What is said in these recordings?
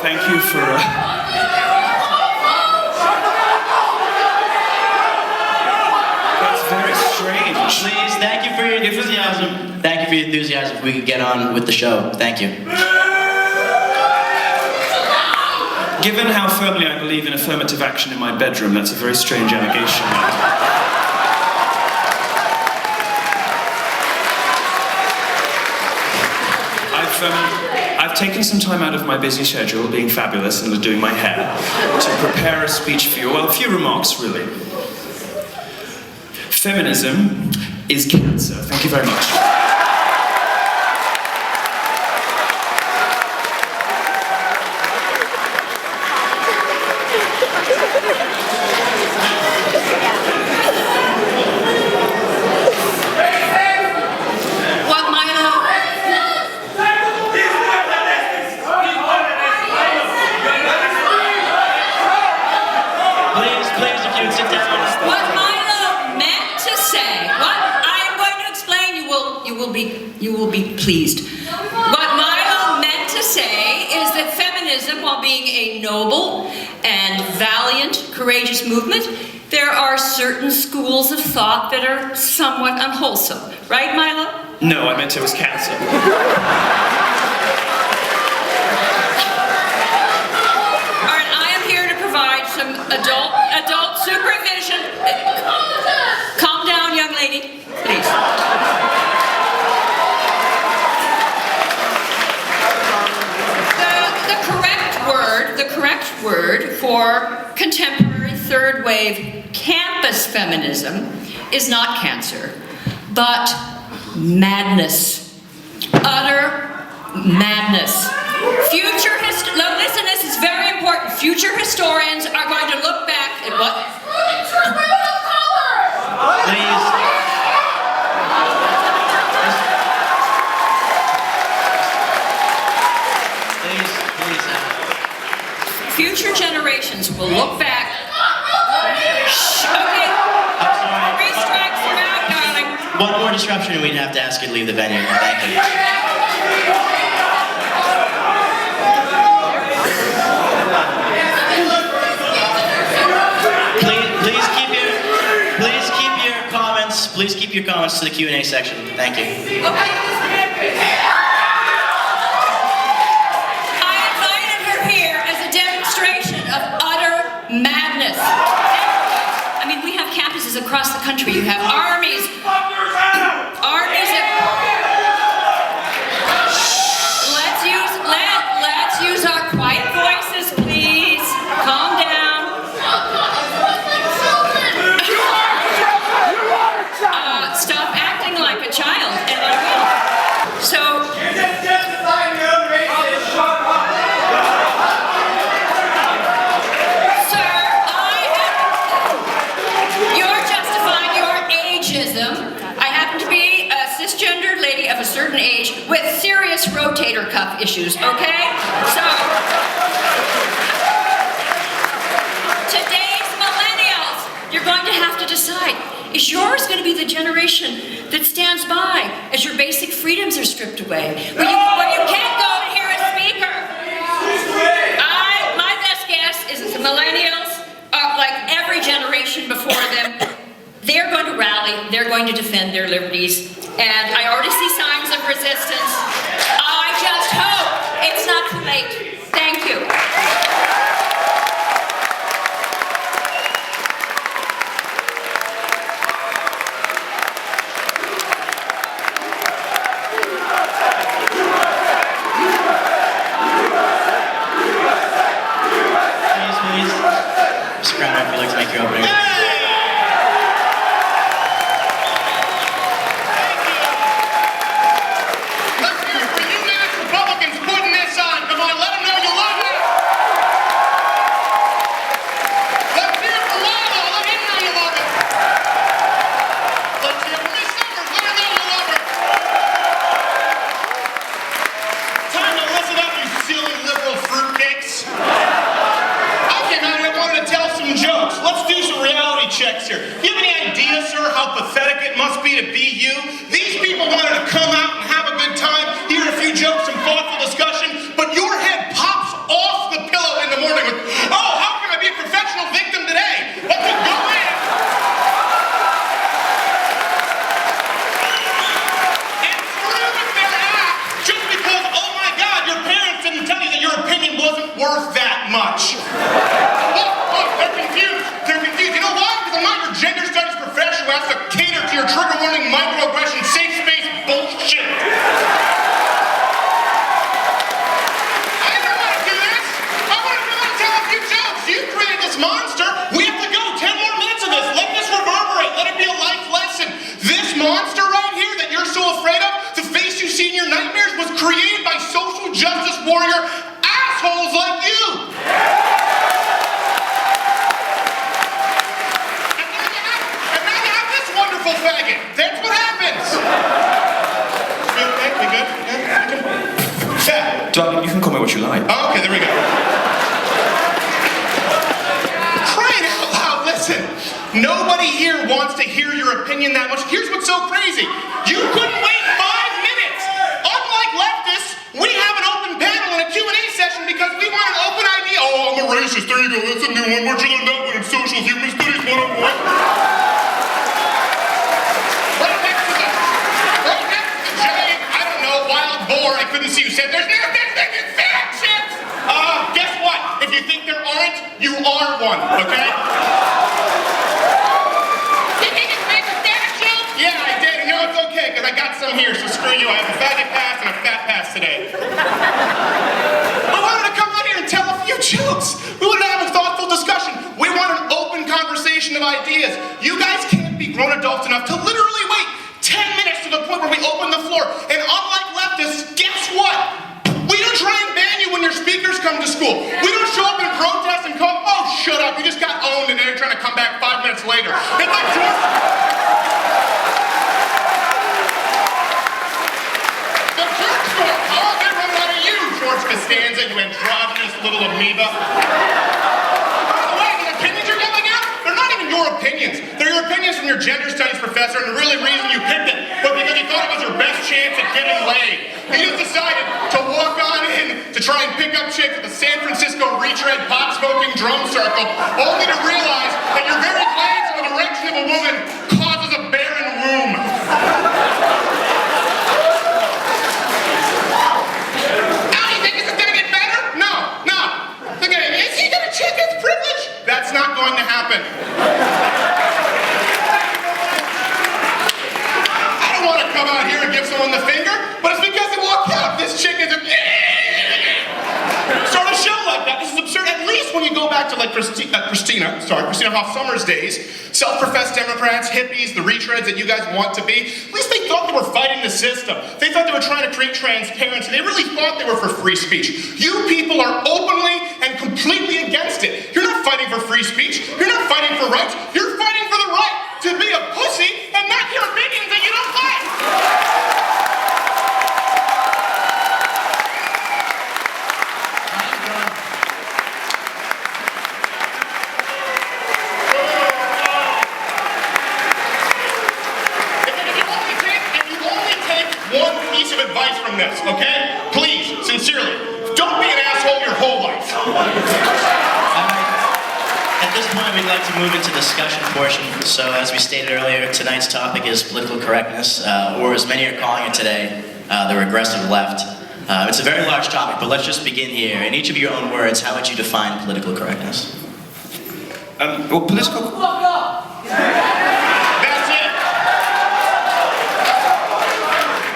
Thank you for... That's very strange. Please, thank you for your enthusiasm. Thank you for your enthusiasm. If we could get on with the show. Thank you. Given how firmly I believe in affirmative action in my bedroom, that's a very strange allegation. I've taken some time out of my busy schedule, being fabulous and doing my hair, to prepare a speech for you. Well, a few remarks, really. Feminism is cancer. Thank you very much. You will be pleased. What Milo meant to say is that feminism, while being a noble and valiant, courageous movement, there are certain schools of thought that are somewhat unwholesome. Right, Milo? No, I meant it was cancer. All right, I am here to provide some adult supervision. Calm down, young lady, please. The correct word for contemporary third wave campus feminism is not cancer, but madness. Utter madness. Now listen, this is very important. Future historians are going to look back at what... Please. Future generations will look back. Okay. 3 strikes, you're out, darling. One more disruption and we'd have to ask you to leave the venue. Thank you. Please keep your comments to the Q&A section. Thank you. Okay. Madness. I mean, we have campuses across the country. You have armies. Let's use our quiet voices, please. Calm down. Stop acting like a child, and I will. So. Cisgendered lady of a certain age with serious rotator cuff issues, okay? So, today's millennials, you're going to have to decide, is yours going to be the generation that stands by as your basic freedoms are stripped away? Where you can't go to hear a speaker? My best guess is that the millennials, like every generation before them, they're going to rally, they're going to defend their liberties, and I already see signs of resistance. I just hope it's not too late. Thank you. Please. Mr. Crowder, if you'd like to make your opening. Checks here. Do you have any idea, sir, how pathetic it must be to be you? These people wanted to come out and have a good time, hear a few jokes, some thoughtful discussion, to your trigger warning microaggression safe space bullshit. I didn't want to do this. I wanted to tell a few jokes. You created this monster. We have to go. 10 more minutes of this. Let this reverberate. Let it be a life lesson. This monster right here that you're so afraid of, the face you see in your nightmares, was created by social justice warrior assholes like you. And now you have this wonderful faggot. That's what happens. You okay? You good? Yeah. Darling, you can call me what you like. Oh, okay, there we go. Crying out loud, listen. Nobody here wants to hear your opinion that much. Here's what's so crazy. You couldn't wait 5 minutes. Unlike leftists, we have an open panel and a Q&A session because we want an open idea. Oh, I'm a racist. There you go. That's a new one. Where'd you learn that one in social human studies 101? Right next to the giant, I don't know, wild boar I couldn't see who said there's no such thing as fat chicks. Guess what? If you think there aren't, you are one, okay? Yeah, I did. No, it's okay, because I got some here, so screw you. I have a faggot pass and a fat pass today. We wanted to come out here and tell a few jokes. We wanted to have a thoughtful discussion. We want an open conversation of ideas. You guys can't be grown adults enough to literally wait 10 minutes to the point where we open the floor. And unlike leftists, guess what? We don't try and ban you when your speakers come to school. We don't show up and protest and come, oh, shut up, you just got owned, and then you're trying to come back 5 minutes later. It's like oh, they're running out of you, George Costanza, you androgynous little amoeba. By the way, the opinions you're yelling out, they're not even your opinions. They're your opinions from your gender studies professor, and the really reason you picked it was because you thought it was your best chance at getting laid. You just decided to walk on in to try and pick up chicks at the San Francisco retread pot-smoking drum circle, only to realize that your very glance in the direction of a woman causes a barren womb. That's not going to happen. I don't want to come out here and give someone the finger, but it's because they walk out. This chick is a start a show like that. This is absurd. At least when you go back to like Christina Hoff Sommers days, self-professed Democrats, hippies, the retreads that you guys want to be, at least they thought they were fighting the system. They thought they were trying to create transparency. They really thought they were for free speech. You people are openly and completely against it. You're not fighting for free speech. You're not fighting for rights. You're fighting for the right to be a pussy and not hear opinions that you don't like. One piece of advice from this, okay? Please, sincerely, don't be an asshole your whole life. At this point, we'd like to move into discussion portion. So, as we stated earlier, tonight's topic is political correctness, or as many are calling it today, the regressive left. It's a very large topic, but let's just begin here. In each of your own words, how would you define political correctness? Well, political...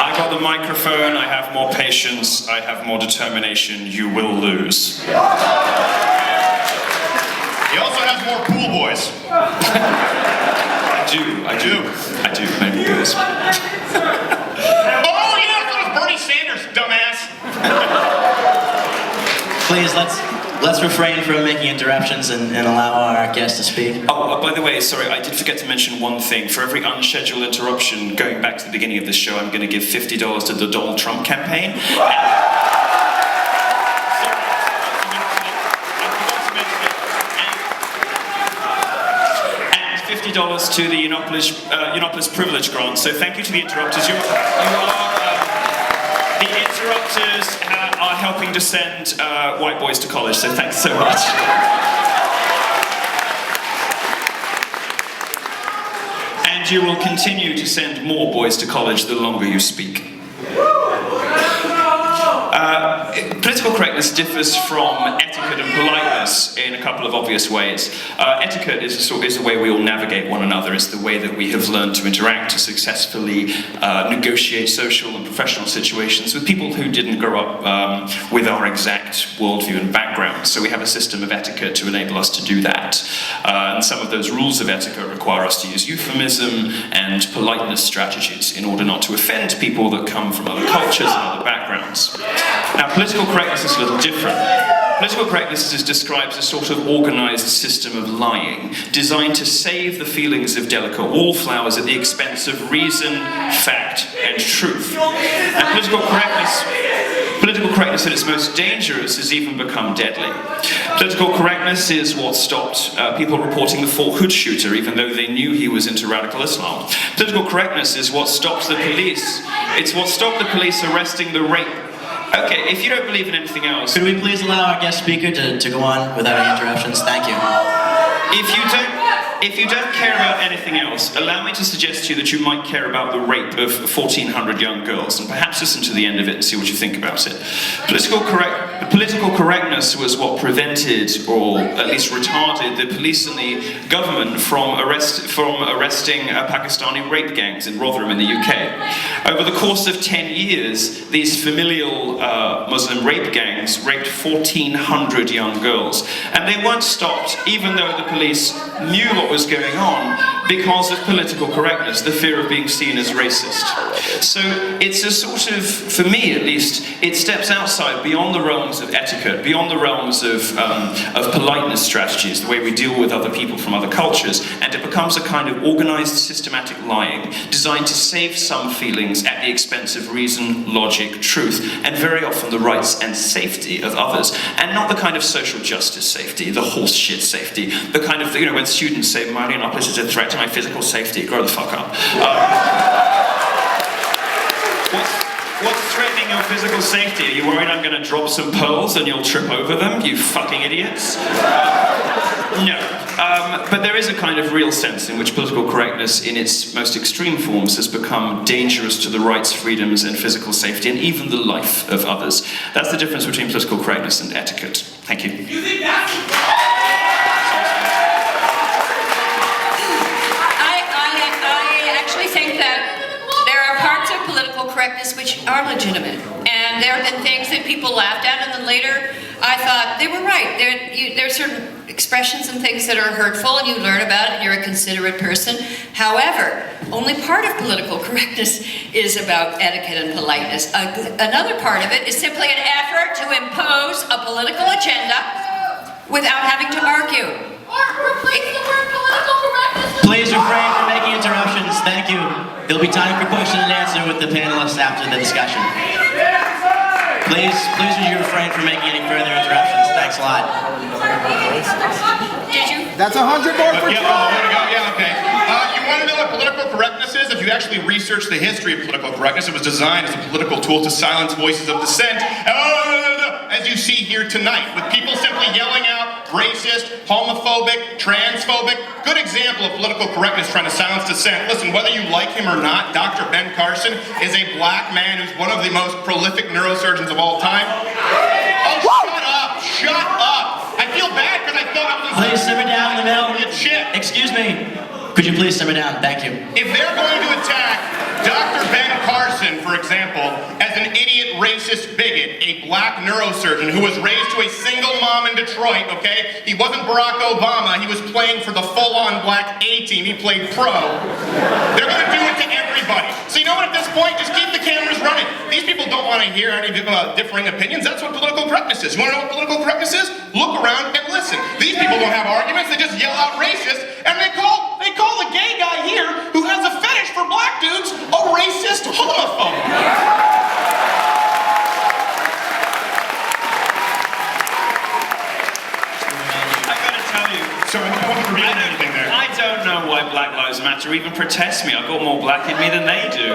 I got the microphone, I have more patience, I have more determination, you will lose. He also has more pool boys. I do, maybe girls. Oh yeah, that was Bernie Sanders, dumbass. Please, let's refrain from making interruptions and allow our guest to speak. Oh, by the way, sorry, I did forget to mention one thing. For every unscheduled interruption, going back to the beginning of the show, I'm going to give $50 to the Donald Trump campaign. And $50 to the Yiannopoulos Privilege Grant. So thank you to the interrupters. The interrupters are helping to send white boys to college, so thanks so much. And you will continue to send more boys to college the longer you speak. Political correctness differs from etiquette and politeness in a couple of obvious ways. Etiquette is the way we all navigate one another. It's the way that we have learned to interact, to successfully negotiate social and professional situations with people who didn't grow up with our exact worldview and background. So we have a system of etiquette to enable us to do that. And some of those rules of etiquette require us to use euphemism and politeness strategies in order not to offend people that come from other cultures and other backgrounds. Now, political correctness is a little different. Political correctness describes a sort of organized system of lying, designed to save the feelings of delicate wallflowers at the expense of reason, fact, and truth. And political correctness at its most dangerous has even become deadly. Political correctness is what stopped people reporting the Fort Hood shooter, even though they knew he was into radical Islam. Political correctness is what stopped the police. It's what stopped the police arresting the rape. Okay, if you don't believe in anything else... Could we please allow our guest speaker to go on without any interruptions? Thank you. If you don't care about anything else, allow me to suggest to you that you might care about the rape of 1,400 young girls, and perhaps listen to the end of it and see what you think about it. Political correctness was what prevented, or at least retarded, the police and the government from arresting Pakistani rape gangs in Rotherham in the UK. Over the course of 10 years, these familial Muslim rape gangs raped 1,400 young girls, and they weren't stopped, even though the police knew what was going on, because of political correctness, the fear of being seen as racist. So it's a sort of, for me at least, it steps outside, beyond the realms of etiquette, beyond the realms of politeness strategies, the way we deal with other people from other cultures, and it becomes a kind of organized, systematic lying, designed to save some feelings at the expense of reason, logic, truth, and very often the rights and safety of others, and not the kind of social justice safety, the horse shit safety, the kind of, when students say, Milo Yiannopoulos is a threat to my physical safety, grow the fuck up. What's threatening your physical safety? Are you worried I'm going to drop some pearls and you'll trip over them, you fucking idiots? No. But there is a kind of real sense in which political correctness in its most extreme forms has become dangerous to the rights, freedoms, and physical safety, and even the life of others. That's the difference between political correctness and etiquette. Thank you. You think that's... I think that there are parts of political correctness which are legitimate, and there have been things that people laughed at, and then later I thought they were right. There are certain expressions and things that are hurtful, and you learn about it, and you're a considerate person. However, only part of political correctness is about etiquette and politeness. Another part of it is simply an effort to impose a political agenda without having to argue. Replace the word political correctness. Please refrain from making interruptions. Thank you. There'll be time for question and answer with the panelists after the discussion. Please would you refrain from making any further interruptions? Thanks a lot. Did you? That's 100 more for Yeah, okay. You want to know what political correctness is? If you actually research the history of political correctness, it was designed as a political tool to silence voices of dissent, as you see here tonight, with people simply yelling out racist, homophobic, transphobic. Good example of political correctness trying to silence dissent. Listen, whether you like him or not, Dr. Ben Carson is a black man who's one of the most prolific neurosurgeons of all time. Oh, shut up! Shut up! I feel bad because I thought I was... Please simmer down in the middle. You shit. Excuse me. Could you please simmer down? Thank you. If they're going to attack Dr. Ben Carson, for example, as an idiot, racist bigot, a black neurosurgeon who was raised to a single mom in Detroit, okay? He wasn't Barack Obama, he was playing for the full-on black A-team, he played pro. They're gonna do it to everybody. So you know what, at this point, just keep the cameras running. These people don't want to hear any differing opinions. That's what political correctness is. You want to know what political correctness is? Look around and listen. These people don't have arguments, they just yell out racist, and they call the gay guy here, who has a fetish for black dudes, a racist homophobe. I gotta tell you, Sorry, I wasn't revealing anything there. I don't know why Black Lives Matter even protest me. I've got more black in me than they do.